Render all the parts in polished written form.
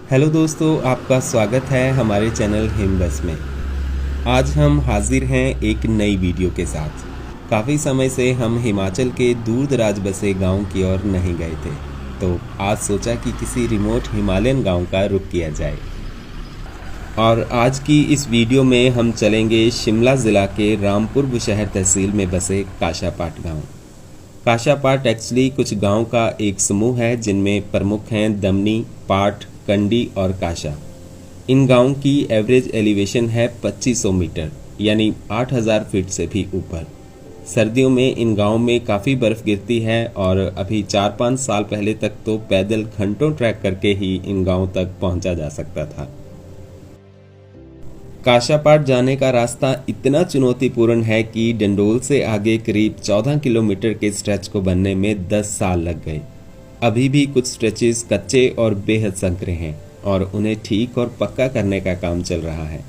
Hello दोस्तों, आपका स्वागत है हमारे चैनल हिम बस में। आज हम हाजिर हैं एक नई वीडियो के साथ। काफ़ी समय से हम हिमाचल के दूर दराज बसे गांव की ओर नहीं गए थे, तो आज सोचा कि किसी रिमोट हिमालयन गांव का रुख किया जाए। और आज की इस वीडियो में हम चलेंगे शिमला ज़िला के रामपुर बुशहर तहसील में बसे काशापाट गांव। काशापाट एक्चुअली कुछ गांव का एक समूह है जिनमें प्रमुख हैं दमनी, पाट, कंडी और काशा। इन गांवों की एवरेज एलिवेशन है 2500 मीटर यानी 8000 फीट से भी ऊपर। सर्दियों में इन गांवों में काफ़ी बर्फ़ गिरती है और अभी 4-5 साल पहले तक तो पैदल घंटों ट्रैक करके ही इन गांवों तक पहुंचा जा सकता था। काशापाट जाने का रास्ता इतना चुनौतीपूर्ण है कि डंडोल से आगे करीब 14 किलोमीटर के स्ट्रेच को बनने में 10 साल लग गए। अभी भी कुछ स्ट्रेचेस कच्चे और बेहद संकरे हैं और उन्हें ठीक और पक्का करने का काम चल रहा है।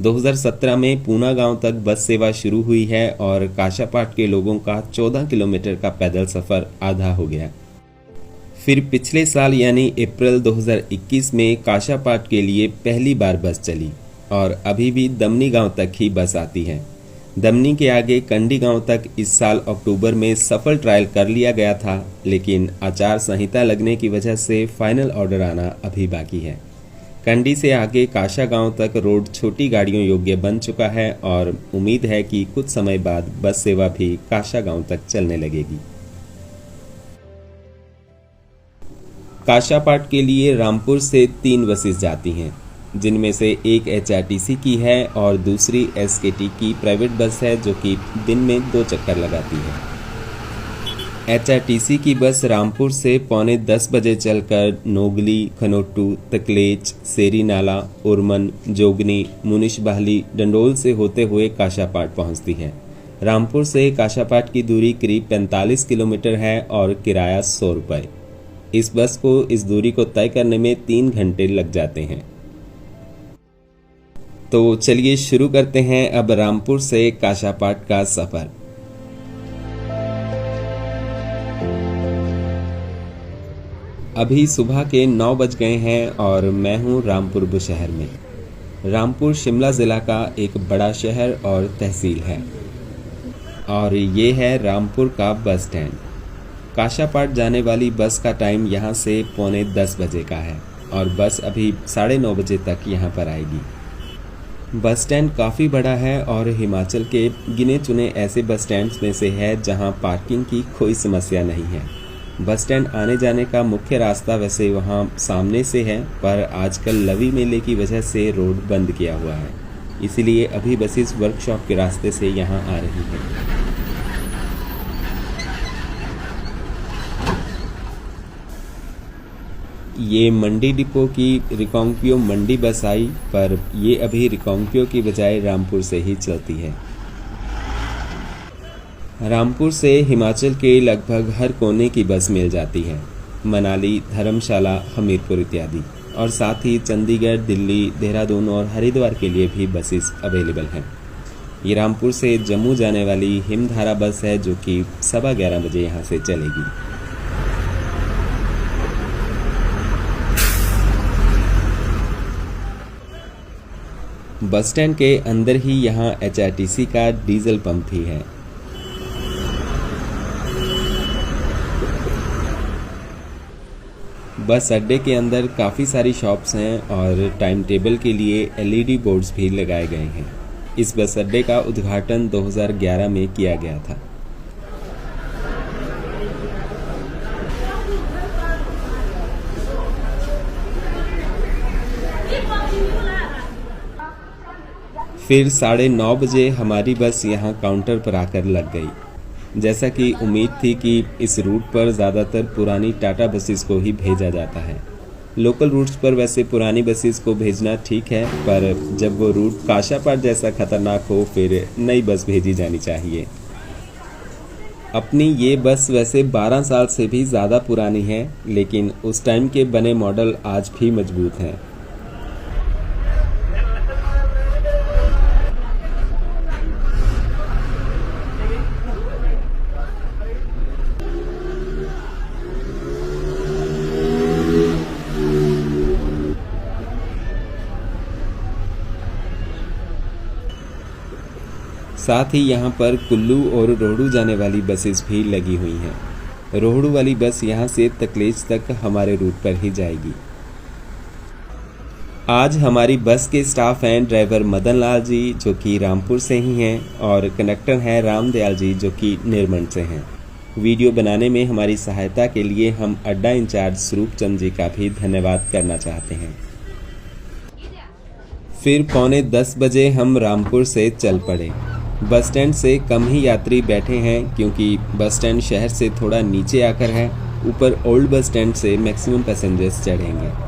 2017 में पूना गांव तक बस सेवा शुरू हुई है और काशापाट के लोगों का 14 किलोमीटर का पैदल सफ़र आधा हो गया। फिर पिछले साल यानी अप्रैल 2021 में काशापाट के लिए पहली बार बस चली और अभी भी दमनी गांव तक ही बस आती है। दमनी के आगे कंडी गांव तक इस साल अक्टूबर में सफल ट्रायल कर लिया गया था, लेकिन आचार संहिता लगने की वजह से फाइनल ऑर्डर आना अभी बाकी है। कंडी से आगे काशा गांव तक रोड छोटी गाड़ियों योग्य बन चुका है और उम्मीद है कि कुछ समय बाद बस सेवा भी काशा गांव तक चलने लगेगी। काशापाट के लिए रामपुर से 3 बसेस जाती हैं, जिनमें से एक एचआरटीसी की है और दूसरी एसकेटी की प्राइवेट बस है जो कि दिन में 2 चक्कर लगाती है। एचआरटीसी की बस रामपुर से 9:45 बजे चलकर नोगली, खनोटू, तकलेच, सेरी नाला, उरमन, जोगनी, मुनिशबाहली, डंडोल से होते हुए काशापाट पहुंचती है। रामपुर से काशापाट की दूरी करीब 45 किलोमीटर है और किराया 100 रुपये। इस बस को इस दूरी को तय करने में 3 घंटे लग जाते हैं। तो चलिए शुरू करते हैं अब रामपुर से काशापाट का सफर। अभी सुबह के 9 बज गए हैं और मैं हूं रामपुर बुशहर में। रामपुर शिमला ज़िला का एक बड़ा शहर और तहसील है और ये है रामपुर का बस स्टैंड। काशापाट जाने वाली बस का टाइम यहाँ से 9:45 बजे का है और बस अभी 9:30 बजे तक यहाँ पर आएगी। बस स्टैंड काफ़ी बड़ा है और हिमाचल के गिने चुने ऐसे बस स्टैंड्स में से है जहां पार्किंग की कोई समस्या नहीं है। बस स्टैंड आने जाने का मुख्य रास्ता वैसे वहां सामने से है, पर आजकल लवी मेले की वजह से रोड बंद किया हुआ है, इसीलिए अभी बसेस वर्कशॉप के रास्ते से यहां आ रही हैं। ये मंडी डिपो की रिकांगपियो मंडी बस आई, पर ये अभी रिकांगपियो की बजाय रामपुर से ही चलती है। रामपुर से हिमाचल के लगभग हर कोने की बस मिल जाती है, मनाली, धर्मशाला, हमीरपुर इत्यादि, और साथ ही चंडीगढ़, दिल्ली, देहरादून और हरिद्वार के लिए भी बसेस अवेलेबल हैं। ये रामपुर से जम्मू जाने वाली हिमधारा बस है जो कि 11:15 बजे यहाँ से चलेगी। बस स्टैंड के अंदर ही यहाँ एचआरटीसी का डीजल पंप भी है। बस अड्डे के अंदर काफ़ी सारी शॉप्स हैं और टाइम टेबल के लिए एलईडी बोर्ड्स भी लगाए गए हैं। इस बस अड्डे का उद्घाटन 2011 में किया गया था। फिर 9:30 बजे हमारी बस यहाँ काउंटर पर आकर लग गई। जैसा कि उम्मीद थी कि इस रूट पर ज़्यादातर पुरानी टाटा बसेस को ही भेजा जाता है। लोकल रूट्स पर वैसे पुरानी बसेस को भेजना ठीक है, पर जब वो रूट काशापाट जैसा खतरनाक हो फिर नई बस भेजी जानी चाहिए। अपनी ये बस वैसे 12 साल से भी ज़्यादा पुरानी है, लेकिन उस टाइम के बने मॉडल आज भी मजबूत हैं। साथ ही यहाँ पर कुल्लू और रोहड़ू जाने वाली बसेस भी लगी हुई हैं। रोहड़ू वाली बस यहाँ से तकलेच तक हमारे रूट पर ही जाएगी। आज हमारी बस के स्टाफ हैं ड्राइवर मदन लाल जी जो कि रामपुर से ही हैं और कंडक्टर हैं रामदयाल जी जो कि निर्मंड से हैं। वीडियो बनाने में हमारी सहायता के लिए हम अड्डा इंचार्ज स्वरूप चंद जी का भी धन्यवाद करना चाहते हैं। फिर 9:45 बजे हम रामपुर से चल पड़े। बस स्टैंड से कम ही यात्री बैठे हैं क्योंकि बस स्टैंड शहर से थोड़ा नीचे आकर है। ऊपर ओल्ड बस स्टैंड से मैक्सिमम पैसेंजर्स चढ़ेंगे।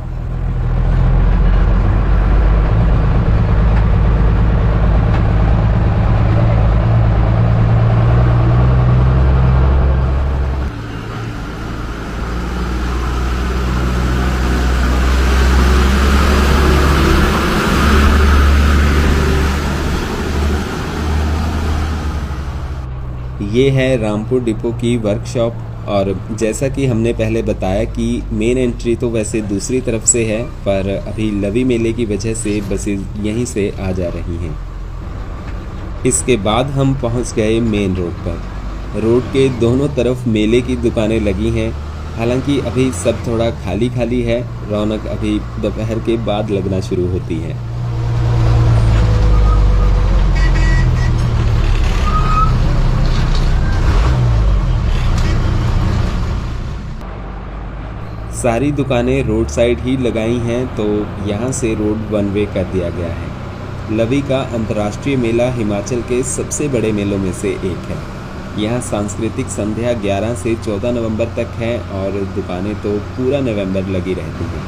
ये है रामपुर डिपो की वर्कशॉप और जैसा कि हमने पहले बताया कि मेन एंट्री तो वैसे दूसरी तरफ से है, पर अभी लवी मेले की वजह से बसेस यहीं से आ जा रही हैं। इसके बाद हम पहुंच गए मेन रोड पर। रोड के दोनों तरफ मेले की दुकानें लगी हैं। हालांकि अभी सब थोड़ा खाली खाली है, रौनक अभी दोपहर के बाद लगना शुरू होती है। सारी दुकानें रोड साइड ही लगाई हैं तो यहाँ से रोड वन वे कर दिया गया है। लवी का अंतर्राष्ट्रीय मेला हिमाचल के सबसे बड़े मेलों में से एक है। यहाँ सांस्कृतिक संध्या 11 से 14 नवंबर तक है और दुकानें तो पूरा नवंबर लगी रहती हैं।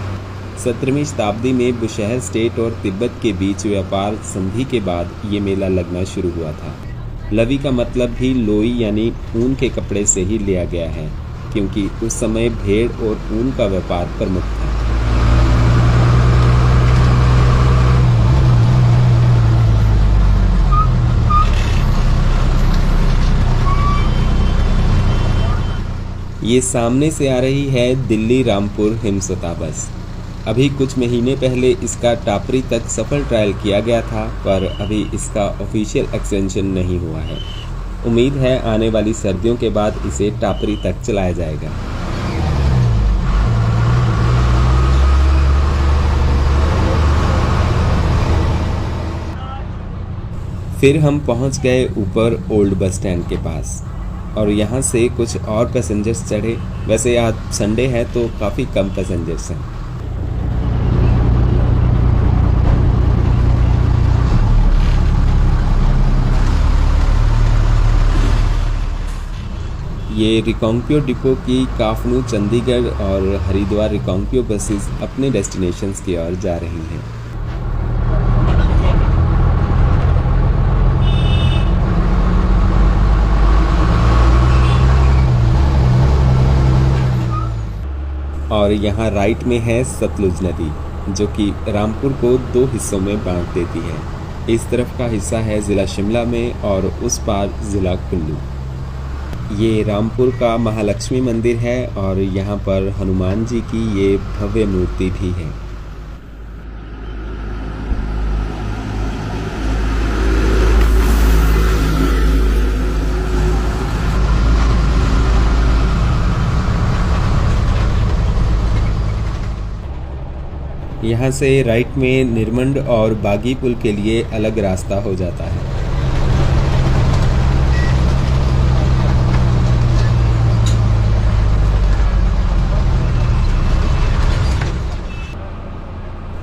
17वीं शताब्दी में बुशहर स्टेट और तिब्बत के बीच व्यापार संधि के बाद ये मेला लगना शुरू हुआ था। लवी का मतलब भी लोई यानी ऊन के कपड़े से ही लिया गया है क्योंकि उस समय भेड़ और ऊन का व्यापार प्रमुख था। ये सामने से आ रही है दिल्ली रामपुर हिमसता बस। अभी कुछ महीने पहले इसका टापरी तक सफल ट्रायल किया गया था, पर अभी इसका ऑफिशियल एक्सटेंशन नहीं हुआ है। उम्मीद है आने वाली सर्दियों के बाद इसे टापरी तक चलाया जाएगा। फिर हम पहुंच गए ऊपर ओल्ड बस स्टैंड के पास और यहाँ से कुछ और पैसेंजर्स चढ़े। वैसे आज संडे है तो काफ़ी कम पैसेंजर्स हैं। ये रिकांगपिओ डिपो की काफनू, चंडीगढ़ और हरिद्वार रिकांगपिओ बसेस अपने डेस्टिनेशंस की ओर जा रही हैं। और यहाँ राइट में है सतलुज नदी जो कि रामपुर को 2 हिस्सों में बांट देती है। इस तरफ का हिस्सा है ज़िला शिमला में और उस पार ज़िला कुल्लू। ये रामपुर का महालक्ष्मी मंदिर है और यहाँ पर हनुमान जी की ये भव्य मूर्ति भी है। यहाँ से राइट में निर्मंड और बागी पुल के लिए अलग रास्ता हो जाता है।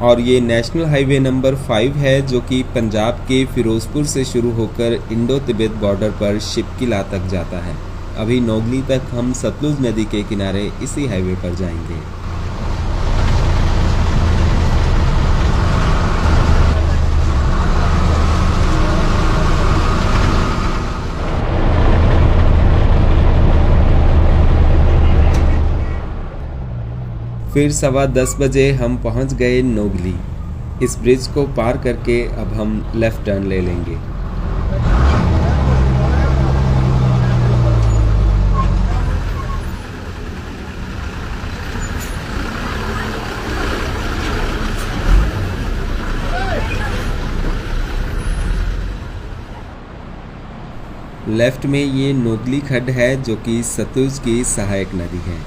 और ये नेशनल हाईवे नंबर 5 है जो कि पंजाब के फिरोजपुर से शुरू होकर इंडो तिब्बत बॉर्डर पर शिपकिला तक जाता है। अभी नोगली तक हम सतलुज नदी के किनारे इसी हाईवे पर जाएंगे। फिर 10:15 बजे हम पहुंच गए नोगली। इस ब्रिज को पार करके अब हम लेफ्ट टर्न ले लेंगे। लेफ्ट में ये नोगली खड्ड है जो कि सतलुज की सहायक नदी है।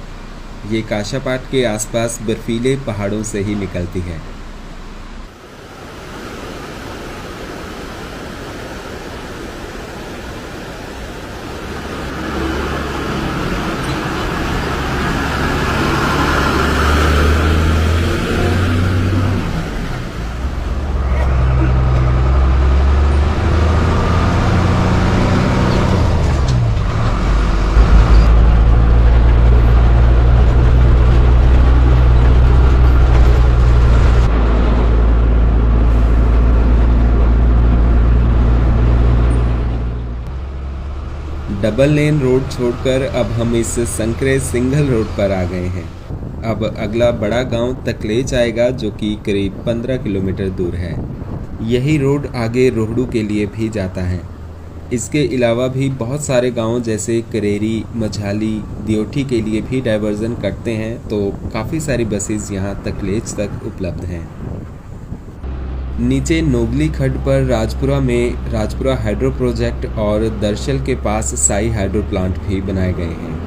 ये काशापाट के आसपास बर्फीले पहाड़ों से ही निकलती है। डबल लेन रोड छोड़कर अब हम इस संकरे सिंगल रोड पर आ गए हैं। अब अगला बड़ा गांव तकलेच आएगा जो कि करीब 15 किलोमीटर दूर है। यही रोड आगे रोहड़ू के लिए भी जाता है। इसके अलावा भी बहुत सारे गांव जैसे करेरी, मझाली, दियोठी के लिए भी डाइवर्जन करते हैं, तो काफ़ी सारी बसेस यहाँ तकलेच तक उपलब्ध हैं। नीचे नोगली खड्ड पर राजपुरा में राजपुरा हाइड्रो प्रोजेक्ट और दरशल के पास साई हाइड्रो प्लांट भी बनाए गए हैं।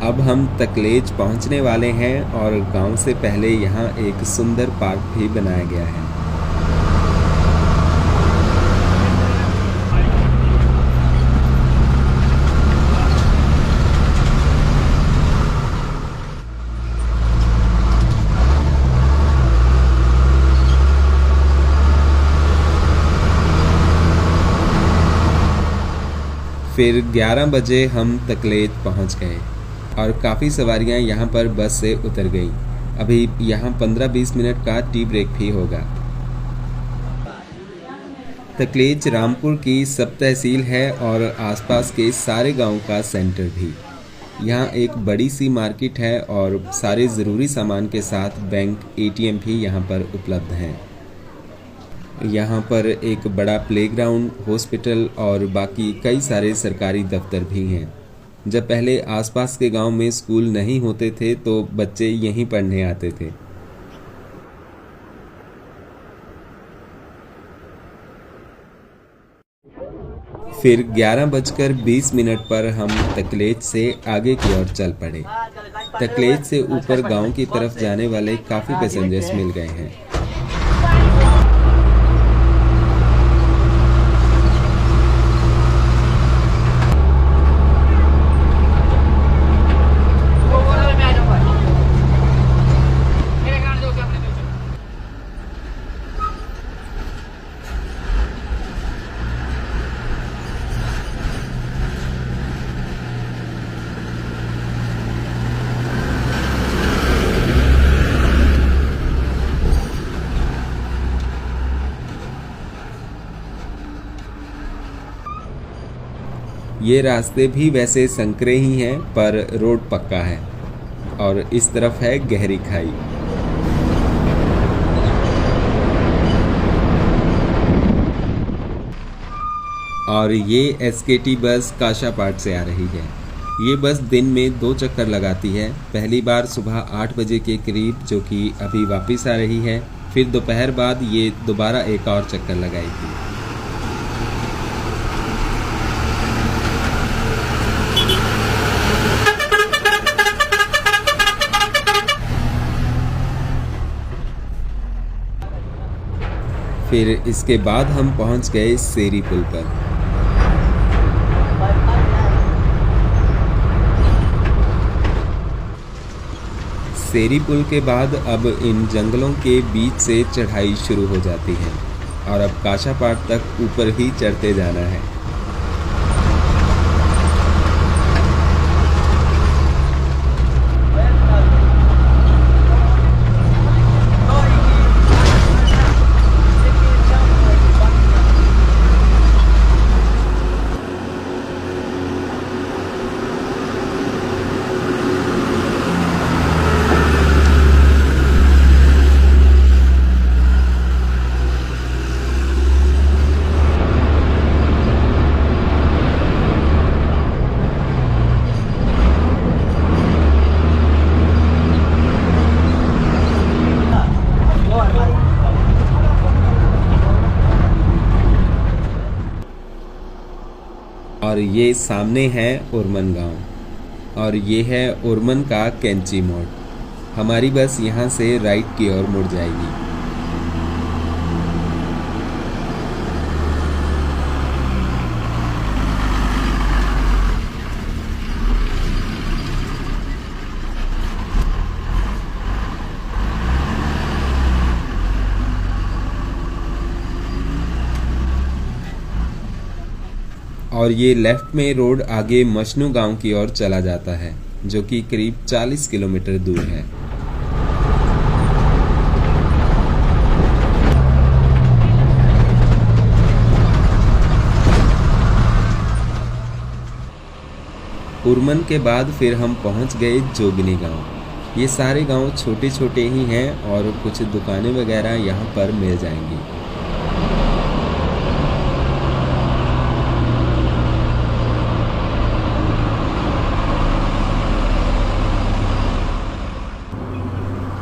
अब हम तकलेच पहुंचने वाले हैं और गांव से पहले यहाँ एक सुंदर पार्क भी बनाया गया है। फिर 11 बजे हम तकलेच पहुंच गए और काफ़ी सवारियां यहां पर बस से उतर गई। अभी यहां 15-20 मिनट का टी ब्रेक भी होगा। तकलेच रामपुर की सब तहसील है और आसपास के सारे गांव का सेंटर भी। यहां एक बड़ी सी मार्केट है और सारे ज़रूरी सामान के साथ बैंक, एटीएम भी यहां पर उपलब्ध हैं। यहाँ पर एक बड़ा प्लेग्राउंड, हॉस्पिटल और बाकी कई सारे सरकारी दफ्तर भी हैं। जब पहले आसपास के गांव में स्कूल नहीं होते थे तो बच्चे यहीं पढ़ने आते थे। फिर 11:20 पर हम तकलेच से आगे की ओर चल पड़े। तकलेच से ऊपर गांव की तरफ जाने वाले काफ़ी पैसेंजर्स मिल गए हैं। ये रास्ते भी वैसे संकरे ही हैं, पर रोड पक्का है और इस तरफ है गहरी खाई। और ये एसकेटी बस काशापाट से आ रही है। ये बस दिन में 2 चक्कर लगाती है। पहली बार सुबह 8 बजे के करीब, जो कि अभी वापस आ रही है, फिर दोपहर बाद ये दोबारा एक और चक्कर लगाएगी। फिर इसके बाद हम पहुंच गए सेरी पुल पर। सेरी पुल के बाद अब इन जंगलों के बीच से चढ़ाई शुरू हो जाती है और अब काशापाट तक ऊपर ही चढ़ते जाना है। और ये सामने है उरमन गांव और ये है उरमन का कैंची मोड़। हमारी बस यहाँ से राइट की ओर मुड़ जाएगी। और ये लेफ्ट में रोड आगे मशनू गांव की ओर चला जाता है, जो कि करीब 40 किलोमीटर दूर है। उरमन के बाद फिर हम पहुंच गए जोगनी गांव। ये सारे गांव छोटे छोटे ही हैं और कुछ दुकानें वगैरह यहाँ पर मिल जाएंगी।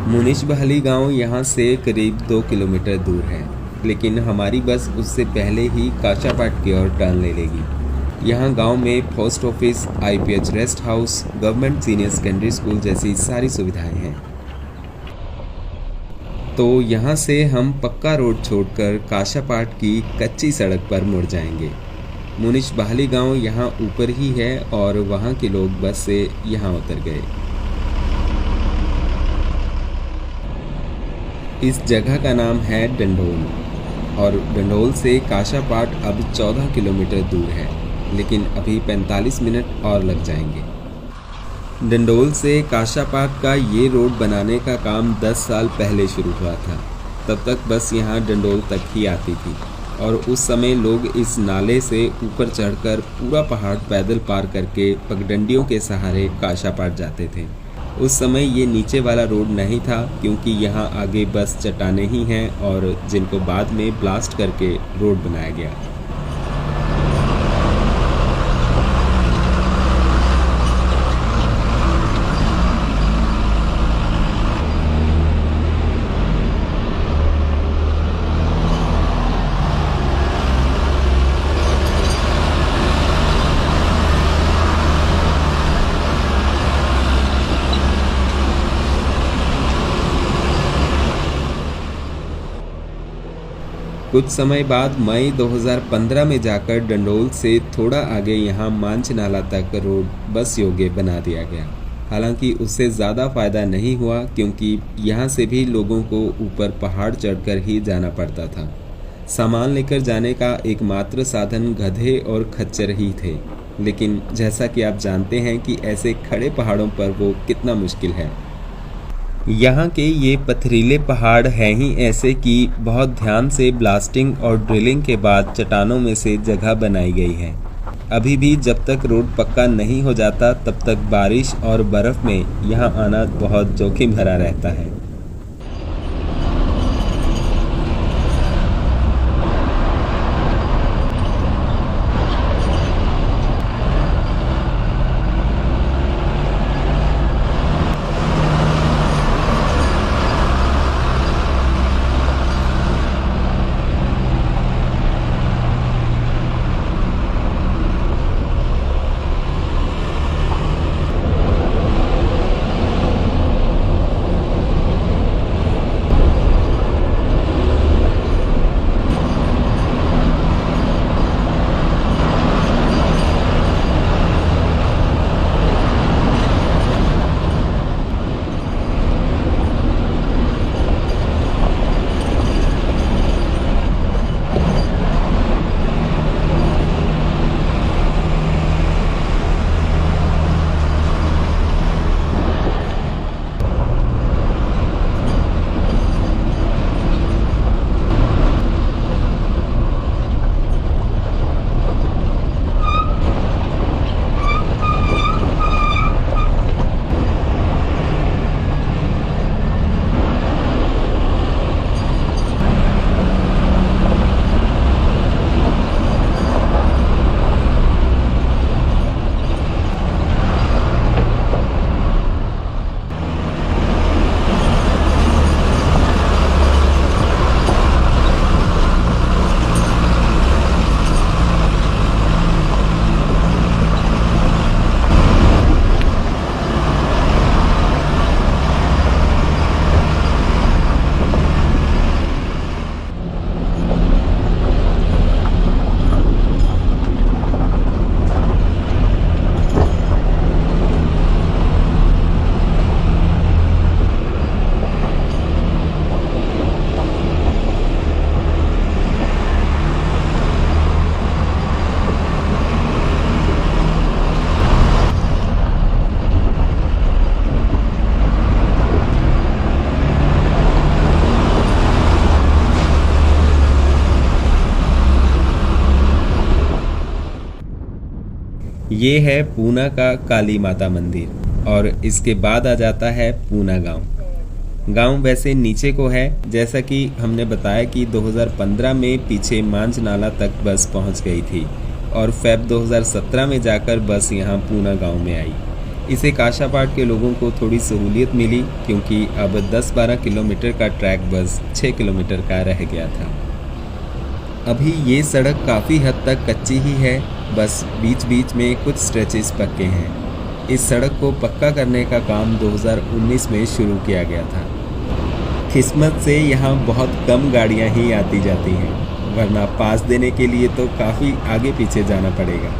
मुनिशबहली गांव यहाँ से करीब 2 किलोमीटर दूर है, लेकिन हमारी बस उससे पहले ही काशापाट की ओर टर्न ले लेगी। यहाँ गांव में post office, IPH rest house, government senior secondary school जैसी सारी सुविधाएं हैं। तो यहाँ से हम पक्का रोड छोड़कर काशापाट की कच्ची सड़क पर मुड़ जाएंगे। मुनिशबहली गांव यहाँ ऊपर ही है और वहाँ के लोग बस से यहाँ उतर गए। इस जगह का नाम है डंडोल और डंडोल से काशापाट अब 14 किलोमीटर दूर है, लेकिन अभी 45 मिनट और लग जाएंगे। डंडोल से काशापाट का ये रोड बनाने का काम 10 साल पहले शुरू हुआ था। तब तक बस यहाँ डंडोल तक ही आती थी और उस समय लोग इस नाले से ऊपर चढ़कर पूरा पहाड़ पैदल पार करके पगडंडियों के सहारे काशापाट जाते थे। उस समय ये नीचे वाला रोड नहीं था, क्योंकि यहाँ आगे बस चट्टानें ही हैं और जिनको बाद में ब्लास्ट करके रोड बनाया गया। कुछ समय बाद मई 2015 में जाकर डंडोल से थोड़ा आगे यहाँ मांझ नाला तक रोड बस योग्य बना दिया गया। हालांकि उससे ज़्यादा फायदा नहीं हुआ, क्योंकि यहाँ से भी लोगों को ऊपर पहाड़ चढ़कर ही जाना पड़ता था। सामान लेकर जाने का एकमात्र साधन गधे और खच्चर ही थे, लेकिन जैसा कि आप जानते हैं कि ऐसे खड़े पहाड़ों पर वो कितना मुश्किल है। यहाँ के ये पथरीले पहाड़ हैं ही ऐसे कि बहुत ध्यान से ब्लास्टिंग और ड्रिलिंग के बाद चट्टानों में से जगह बनाई गई है। अभी भी जब तक रोड पक्का नहीं हो जाता तब तक बारिश और बर्फ़ में यहाँ आना बहुत जोखिम भरा रहता है। ये है पूना का काली माता मंदिर और इसके बाद आ जाता है पूना गांव। गांव वैसे नीचे को है, जैसा कि हमने बताया कि 2015 में पीछे मांझ नाला तक बस पहुंच गई थी और फेब 2017 में जाकर बस यहां पूना गांव में आई। इसे काशापाट के लोगों को थोड़ी सहूलियत मिली क्योंकि अब 10-12 किलोमीटर का ट्रैक बस 6 किलोमीटर का रह गया था। अभी ये सड़क काफ़ी हद तक कच्ची ही है, बस बीच बीच में कुछ स्ट्रेचेस पक्के हैं। इस सड़क को पक्का करने का काम 2019 में शुरू किया गया था। किस्मत से यहाँ बहुत कम गाड़ियाँ ही आती जाती हैं, वरना पास देने के लिए तो काफ़ी आगे पीछे जाना पड़ेगा।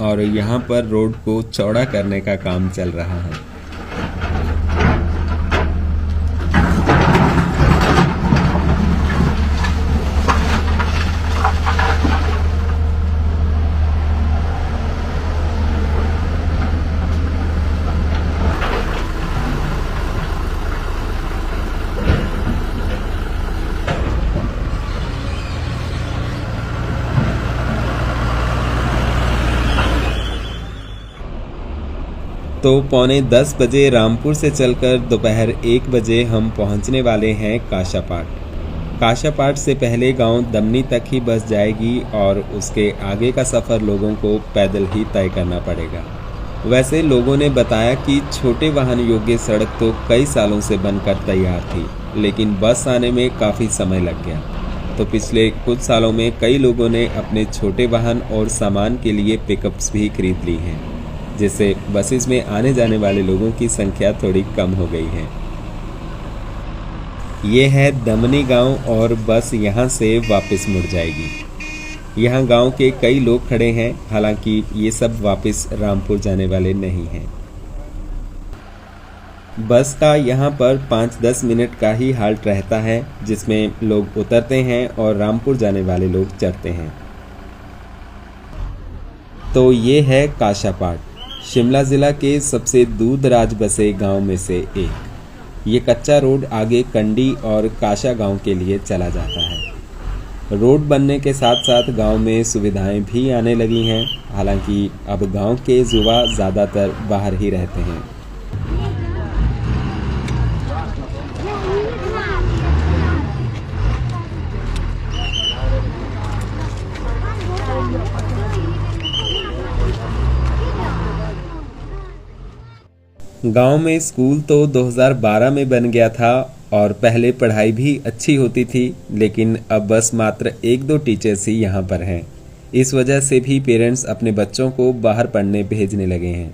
और यहाँ पर रोड को चौड़ा करने का काम चल रहा है। तो 9:45 बजे रामपुर से चलकर दोपहर 1 बजे हम पहुंचने वाले हैं काशापाट। काशापाट से पहले गांव दमनी तक ही बस जाएगी और उसके आगे का सफ़र लोगों को पैदल ही तय करना पड़ेगा। वैसे लोगों ने बताया कि छोटे वाहन योग्य सड़क तो कई सालों से बनकर तैयार थी, लेकिन बस आने में काफ़ी समय लग गया। तो पिछले कुछ सालों में कई लोगों ने अपने छोटे वाहन और सामान के लिए पिकअप्स भी खरीद ली हैं, जिससे बसेस में आने जाने वाले लोगों की संख्या थोड़ी कम हो गई है। ये है दमनी गांव और बस यहाँ से वापस मुड़ जाएगी। यहाँ गांव के कई लोग खड़े हैं, हालांकि ये सब वापस रामपुर जाने वाले नहीं हैं। बस का यहाँ पर 5-10 मिनट का ही हाल्ट रहता है, जिसमें लोग उतरते हैं और रामपुर जाने वाले लोग चढ़ते हैं। तो ये है काशापाट, शिमला ज़िला के सबसे दूर दराज बसे गांव में से एक। ये कच्चा रोड आगे कंडी और काशा गांव के लिए चला जाता है। रोड बनने के साथ साथ गांव में सुविधाएं भी आने लगी हैं, हालांकि अब गांव के युवा ज़्यादातर बाहर ही रहते हैं। गांव में स्कूल तो 2012 में बन गया था और पहले पढ़ाई भी अच्छी होती थी, लेकिन अब बस मात्र 1-2 टीचर्स ही यहाँ पर हैं। इस वजह से भी पेरेंट्स अपने बच्चों को बाहर पढ़ने भेजने लगे हैं।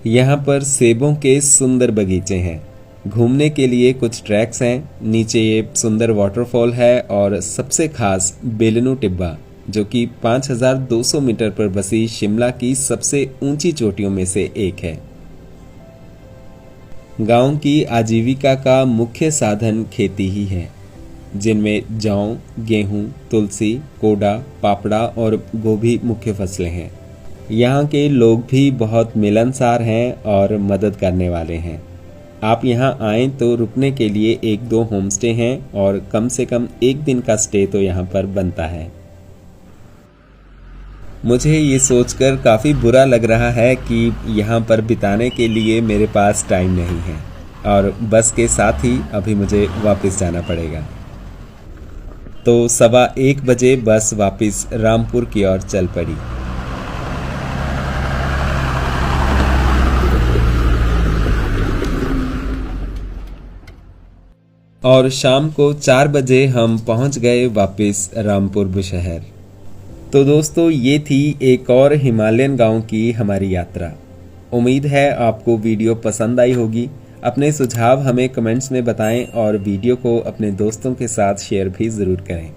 यहाँ पर सेबों के सुंदर बगीचे हैं, घूमने के लिए कुछ ट्रैक्स हैं, नीचे ये सुंदर वाटरफॉल है और सबसे खास बेलनू टिब्बा, जो कि 5200 मीटर पर बसी शिमला की सबसे ऊंची चोटियों में से एक है। गांव की आजीविका का मुख्य साधन खेती ही है, जिनमें जौ, गेहूं, तुलसी, कोडा, पापड़ा और गोभी मुख्य फसलें हैं। यहाँ के लोग भी बहुत मिलनसार हैं और मदद करने वाले हैं। आप यहाँ आएँ तो रुकने के लिए 1-2 होमस्टे हैं और कम से कम 1 दिन का स्टे तो यहाँ पर बनता है। मुझे ये सोचकर काफ़ी बुरा लग रहा है कि यहाँ पर बिताने के लिए मेरे पास टाइम नहीं है और बस के साथ ही अभी मुझे वापस जाना पड़ेगा। तो 1:15 बजे बस वापस रामपुर की ओर चल पड़ी। और शाम को 4 बजे हम पहुंच गए वापस रामपुर बुशहर। तो दोस्तों ये थी एक और हिमालयन गांव की हमारी यात्रा। उम्मीद है आपको वीडियो पसंद आई होगी। अपने सुझाव हमें कमेंट्स में बताएं और वीडियो को अपने दोस्तों के साथ शेयर भी ज़रूर करें।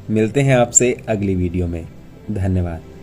मिलते हैं आपसे अगली वीडियो में। धन्यवाद।